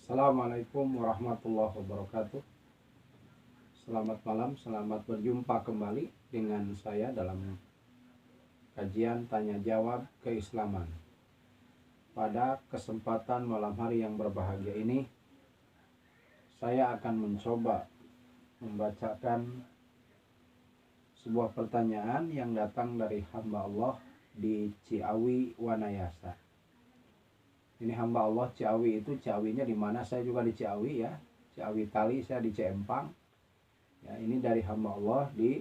Assalamualaikum warahmatullahi wabarakatuh. Selamat malam, selamat berjumpa kembali dengan saya dalam kajian tanya jawab keislaman. Pada kesempatan malam hari yang berbahagia ini, saya akan mencoba membacakan sebuah pertanyaan yang datang dari hamba Allah di Ciawi Wanayasa. Ini hamba Allah Ciawi itu, Ciawinya di mana? Saya juga di Ciawi ya. Ciawi Tali, saya di Ciempang. Ya, ini dari hamba Allah di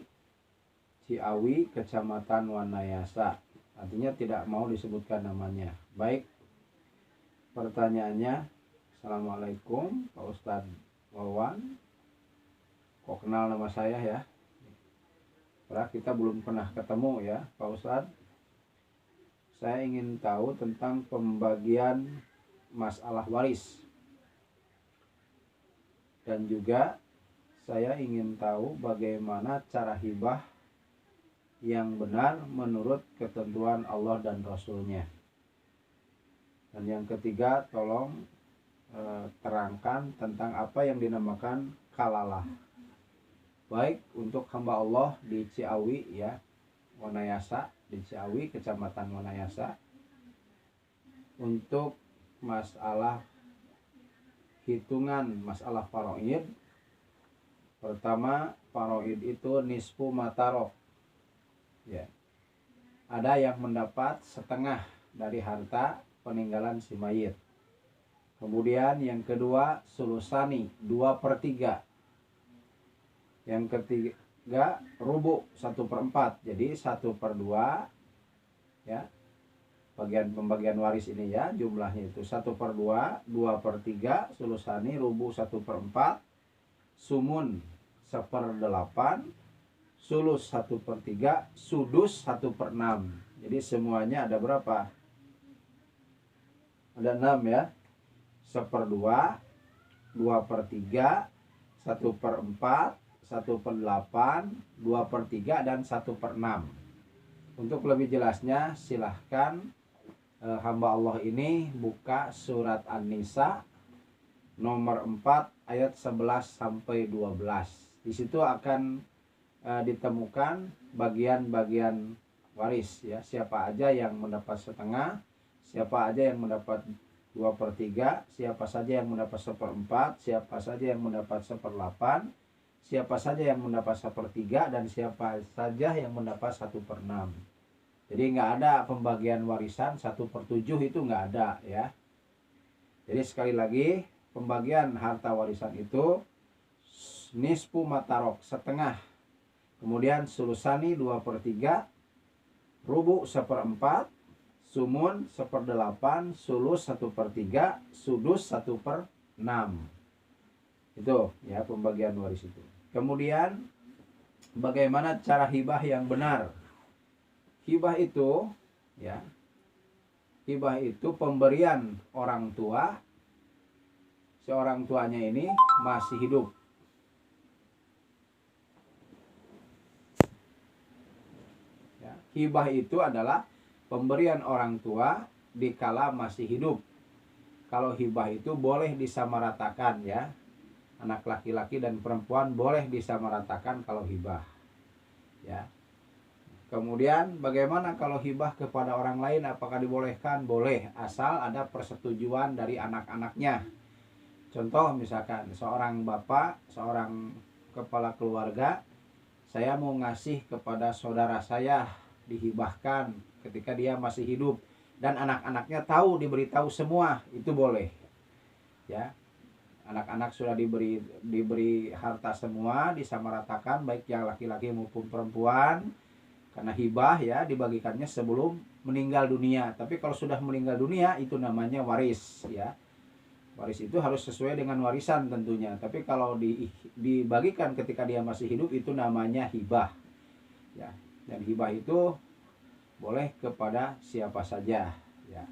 Ciawi, Kecamatan Wanayasa. Artinya tidak mau disebutkan namanya. Baik. Pertanyaannya, Assalamualaikum Pak Ustadz Wawan. Kok kenal nama saya ya? Padahal kita belum pernah ketemu ya Pak Ustadz. Saya ingin tahu tentang pembagian masalah waris. Dan juga saya ingin tahu bagaimana cara hibah yang benar menurut ketentuan Allah dan Rasulnya. Dan yang ketiga, tolong terangkan tentang apa yang dinamakan kalalah. Baik untuk hamba Allah di Ciawi ya, Wanayasa, di Ciawi, Kecamatan Wanayasa, untuk masalah hitungan masalah faraid. Pertama, faraid itu nisfu matarok ya. Ada yang mendapat setengah dari harta peninggalan si mayit. Kemudian yang kedua, sulusani 2/3. Yang ketiga, rubu 1/4. Jadi 1/2 ya. Pembagian waris ini ya, jumlahnya itu 1/2, 2/3, sulusani, rubu 1/4, sumun 1/8, sulus 1/3, sudus 1/6. Jadi semuanya ada berapa? Ada 6 ya. 1/2, 2/3, 1/4, 1/8, 2/3, dan 1/6. Untuk lebih jelasnya silahkan hamba Allah ini buka surat An-Nisa nomor 4 ayat 11 sampai 12. Di situ akan ditemukan bagian-bagian waris ya, siapa aja yang mendapat setengah, siapa aja yang mendapat 2/3, siapa saja yang mendapat 1/4, siapa saja yang mendapat 1/8, siapa saja yang mendapat 1/3, dan siapa saja yang mendapat 1/6. Jadi nggak ada pembagian warisan 1/7 itu nggak ada ya. Jadi sekali lagi, pembagian harta warisan itu nisfu matarok, setengah, kemudian sulusani 2/3, rubu 1/4, sumun 1/8, sulus 1/3, sudus 1/6. Itu ya pembagian waris itu. Kemudian bagaimana cara hibah yang benar? Hibah itu ya, hibah itu pemberian orang tua, seorang tuanya ini masih hidup. Ya, hibah itu adalah pemberian orang tua dikala masih hidup. Kalau hibah itu boleh disamaratakan ya. Anak laki-laki dan perempuan boleh disamaratakan kalau hibah. Ya. Kemudian bagaimana kalau hibah kepada orang lain, apakah dibolehkan? Boleh, asal ada persetujuan dari anak-anaknya. Contoh misalkan seorang bapak, seorang kepala keluarga, saya mau ngasih kepada saudara saya, dihibahkan ketika dia masih hidup, dan anak-anaknya tahu, diberitahu semua, itu boleh. Ya. Anak-anak sudah diberi harta semua, disamaratakan baik yang laki-laki maupun perempuan. Karena hibah ya dibagikannya sebelum meninggal dunia. Tapi kalau sudah meninggal dunia itu namanya waris ya. Waris itu harus sesuai dengan warisan tentunya. Tapi kalau dibagikan ketika dia masih hidup itu namanya hibah. Ya. Dan hibah itu boleh kepada siapa saja ya.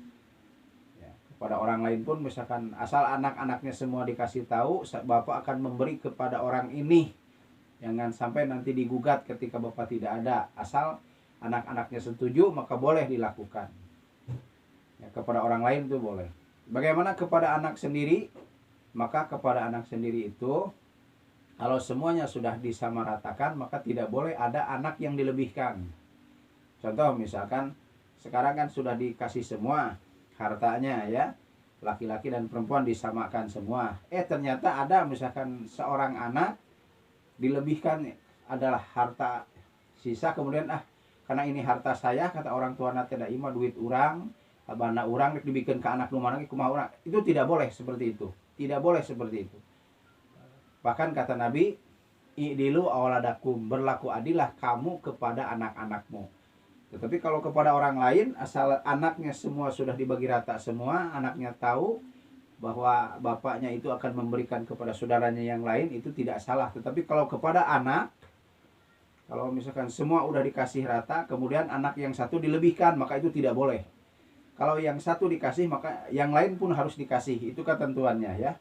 Kepada orang lain pun, misalkan asal anak-anaknya semua dikasih tahu, bapak akan memberi kepada orang ini. Jangan sampai nanti digugat ketika bapak tidak ada. Asal anak-anaknya setuju maka boleh dilakukan. Ya, kepada orang lain itu boleh. Bagaimana kepada anak sendiri? maka kepada anak sendiri itu kalau semuanya sudah disamaratakan maka tidak boleh ada anak yang dilebihkan. Contoh misalkan sekarang kan sudah dikasih semua hartanya ya, laki-laki dan perempuan disamakan semua. Ternyata ada misalkan seorang anak dilebihkan adalah harta sisa, kemudian karena ini harta saya kata orang tua nanti tidak ima duit orang, bana orang dibikin ke anak rumah lagi kumaha orang. Itu tidak boleh seperti itu. Tidak boleh seperti itu. Bahkan kata Nabi, i'dilu awladakum, berlaku adillah kamu kepada anak-anakmu. Tetapi kalau kepada orang lain, asal anaknya semua sudah dibagi rata semua, anaknya tahu bahwa bapaknya itu akan memberikan kepada saudaranya yang lain, itu tidak salah. Tetapi kalau kepada anak, kalau misalkan semua udah dikasih rata, kemudian anak yang satu dilebihkan, maka itu tidak boleh. Kalau yang satu dikasih, maka yang lain pun harus dikasih. Itu ketentuannya ya.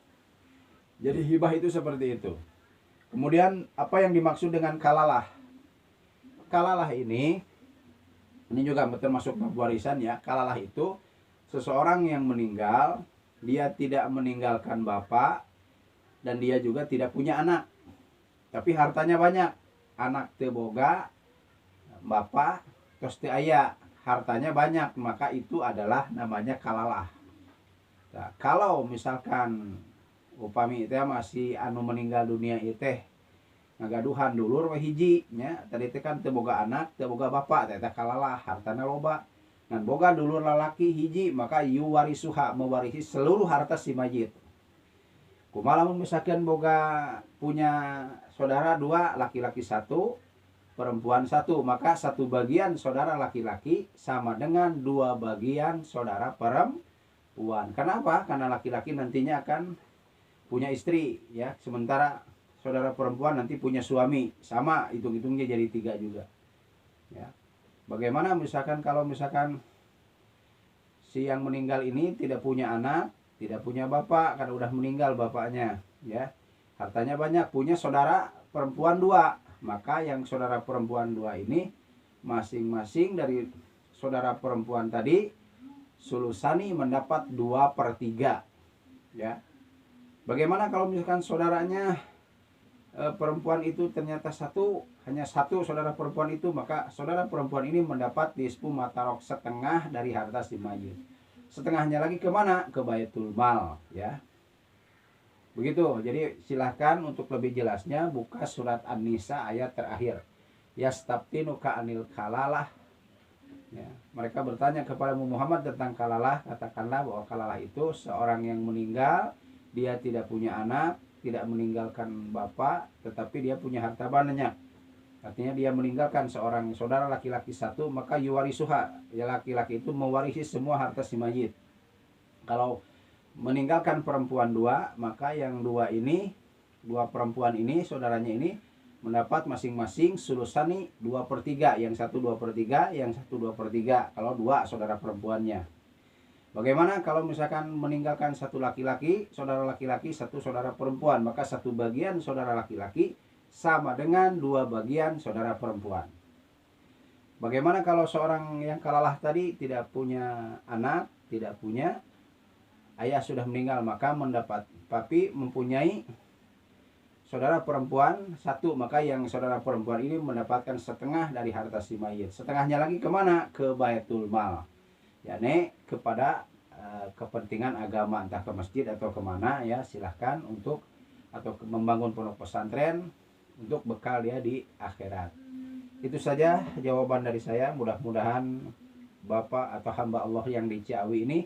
Jadi hibah itu seperti itu. Kemudian apa yang dimaksud dengan kalalah? Kalalah ini juga termasuk bab warisan ya. Kalalah itu seseorang yang meninggal, dia tidak meninggalkan bapak dan dia juga tidak punya anak. Tapi hartanya banyak. Anak teu boga, bapak tos teu aya, hartanya banyak, maka itu adalah namanya kalalah. Nah, kalau misalkan upami teh masih anu meninggal dunia ieu teh ngagaduhan dulur we hiji nya, tadi teh kan teu boga anak, teu boga bapak, teh kalalah, hartana loba. Ngan boga dulur lalaki hiji, maka yuwarisuha, mewarisi seluruh harta si mayit. Kumaha lamun misalkan boga punya saudara dua, laki-laki satu, perempuan satu, maka satu bagian saudara laki-laki sama dengan dua bagian saudara perempuan. Kenapa? Karena laki-laki nantinya akan punya istri ya, sementara saudara perempuan nanti punya suami, sama hitung-hitungnya jadi 3 juga ya. Bagaimana misalkan kalau misalkan si yang meninggal ini tidak punya anak, tidak punya bapak karena udah meninggal bapaknya ya, hartanya banyak, punya saudara perempuan 2, maka yang saudara perempuan 2 ini masing-masing dari saudara perempuan tadi sulusani mendapat 2/3 ya. Bagaimana kalau misalkan saudaranya perempuan itu ternyata hanya satu saudara perempuan itu, maka saudara perempuan ini mendapat nisfu matarok, setengah dari harta si mayit. Setengahnya lagi kemana? Ke Baitul Mal ya. Begitu. Jadi silahkan untuk lebih jelasnya buka surat An-Nisa ayat terakhir. Yastabtinu ka'anil kalalah ya. Mereka bertanya kepada Muhammad tentang kalalah. Katakanlah bahwa kalalah itu seorang yang meninggal, dia tidak punya anak, tidak meninggalkan bapak, tetapi dia punya harta banyak. Artinya dia meninggalkan seorang saudara laki-laki satu, maka yuwarisuha, ya laki-laki itu mewarisi semua harta si mayit. Kalau meninggalkan perempuan 2, maka yang 2 perempuan ini, saudaranya ini mendapat masing-masing sulusani 2/3, yang satu 2/3, yang satu 2/3, kalau 2 saudara perempuannya. Bagaimana kalau misalkan meninggalkan satu laki-laki, saudara laki-laki, satu saudara perempuan, maka satu bagian saudara laki-laki sama dengan 2 bagian saudara perempuan. Bagaimana kalau seorang yang kalalah tadi tidak punya anak, tidak punya ayah, sudah meninggal, maka mendapat, tapi mempunyai saudara perempuan 1, maka yang saudara perempuan ini mendapatkan setengah dari harta si mayit. Setengahnya lagi kemana? Ke Baitul Mal, yakni kepada kepentingan agama, entah ke masjid atau kemana ya, silahkan untuk atau membangun pondok pesantren untuk bekal dia di akhirat. Itu saja jawaban dari saya. Mudah-mudahan Bapak atau hamba Allah yang di Ciawi ini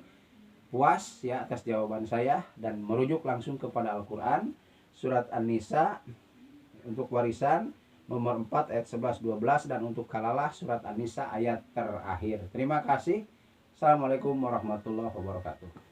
puas ya atas jawaban saya dan merujuk langsung kepada Al-Quran surat An-Nisa untuk warisan nomor 4 ayat 11-12 dan untuk kalalah surat An-Nisa ayat terakhir. Terima kasih. Assalamualaikum warahmatullahi wabarakatuh.